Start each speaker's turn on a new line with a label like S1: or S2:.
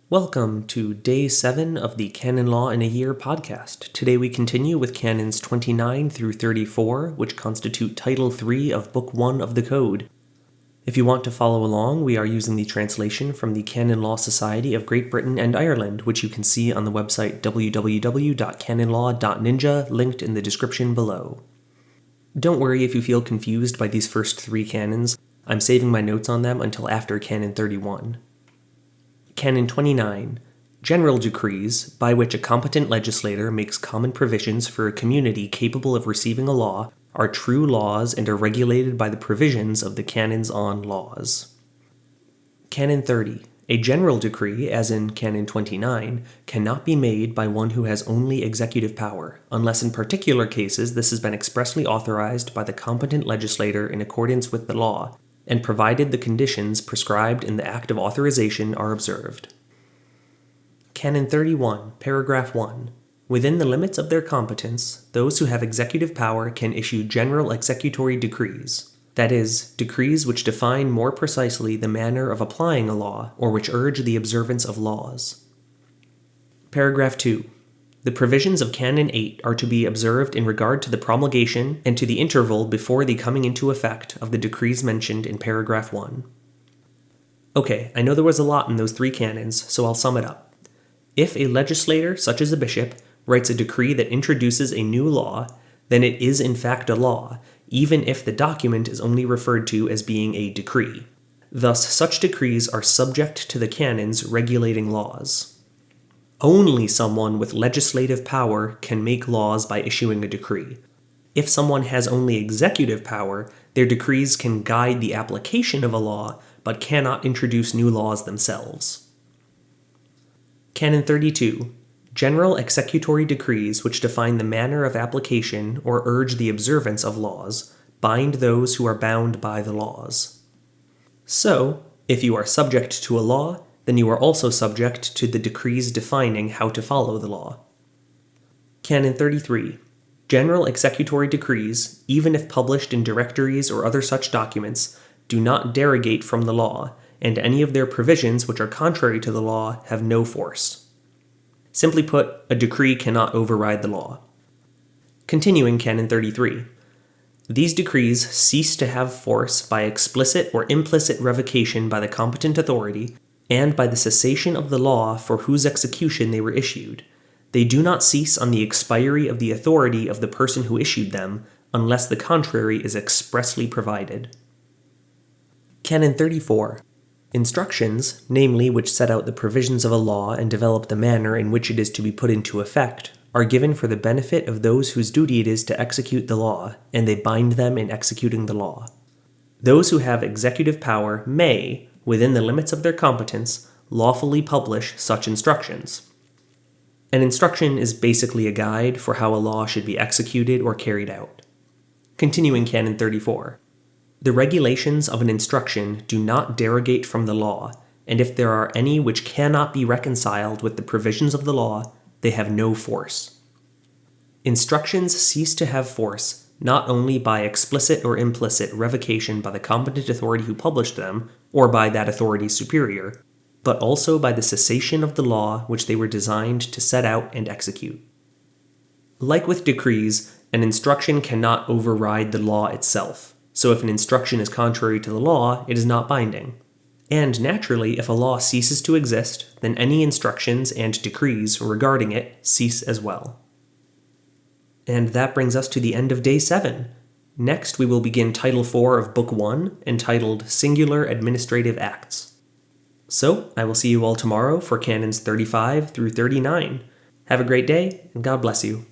S1: Welcome to Day 7 of the Canon Law in a Year podcast. Today we continue with Canons 29 through 34, which constitute Title 3 of Book 1 of the Code. If you want to follow along, we are using the translation from the Canon Law Society of Great Britain and Ireland, which you can see on the website www.canonlaw.ninja, linked in the description below. Don't worry if you feel confused by these first three canons. I'm saving my notes on them until after Canon 31. Canon 29. General decrees, by which a competent legislator makes common provisions for a community capable of receiving a law, are true laws and are regulated by the provisions of the canons on laws. Canon 30. A general decree, as in Canon 29, cannot be made by one who has only executive power, unless in particular cases this has been expressly authorized by the competent legislator in accordance with the law, and provided the conditions prescribed in the Act of Authorization are observed. Canon 31, Paragraph 1. Within the limits of their competence, those who have executive power can issue general executory decrees, that is, decrees which define more precisely the manner of applying a law or which urge the observance of laws. Paragraph 2. The provisions of Canon 8 are to be observed in regard to the promulgation and to the interval before the coming into effect of the decrees mentioned in Paragraph 1. Okay, I know there was a lot in those three canons, so I'll sum it up. If a legislator, such as a bishop, writes a decree that introduces a new law, then it is in fact a law, even if the document is only referred to as being a decree. Thus, such decrees are subject to the canons regulating laws. Only someone with legislative power can make laws by issuing a decree. If someone has only executive power, their decrees can guide the application of a law, but cannot introduce new laws themselves. Canon 32. General executory decrees which define the manner of application or urge the observance of laws bind those who are bound by the laws. So, if you are subject to a law, then you are also subject to the decrees defining how to follow the law. Canon 33. General executory decrees, even if published in directories or other such documents, do not derogate from the law, and any of their provisions which are contrary to the law have no force. Simply put, a decree cannot override the law. Continuing Canon 33. These decrees cease to have force by explicit or implicit revocation by the competent authority, and by the cessation of the law for whose execution they were issued. They do not cease on the expiry of the authority of the person who issued them, unless the contrary is expressly provided. Canon 34. Instructions, namely which set out the provisions of a law and develop the manner in which it is to be put into effect, are given for the benefit of those whose duty it is to execute the law, and they bind them in executing the law. Those who have executive power may, within the limits of their competence, lawfully publish such instructions. An instruction is basically a guide for how a law should be executed or carried out. Continuing Canon 34. The regulations of an instruction do not derogate from the law, and if there are any which cannot be reconciled with the provisions of the law, they have no force. Instructions cease to have force not only by explicit or implicit revocation by the competent authority who published them, or by that authority's superior, but also by the cessation of the law which they were designed to set out and execute. Like with decrees, an instruction cannot override the law itself, so if an instruction is contrary to the law, it is not binding. And naturally, if a law ceases to exist, then any instructions and decrees regarding it cease as well. And that brings us to the end of Day 7. Next, we will begin Title 4 of Book 1, entitled Singular Administrative Acts. So, I will see you all tomorrow for Canons 35 through 39. Have a great day, and God bless you.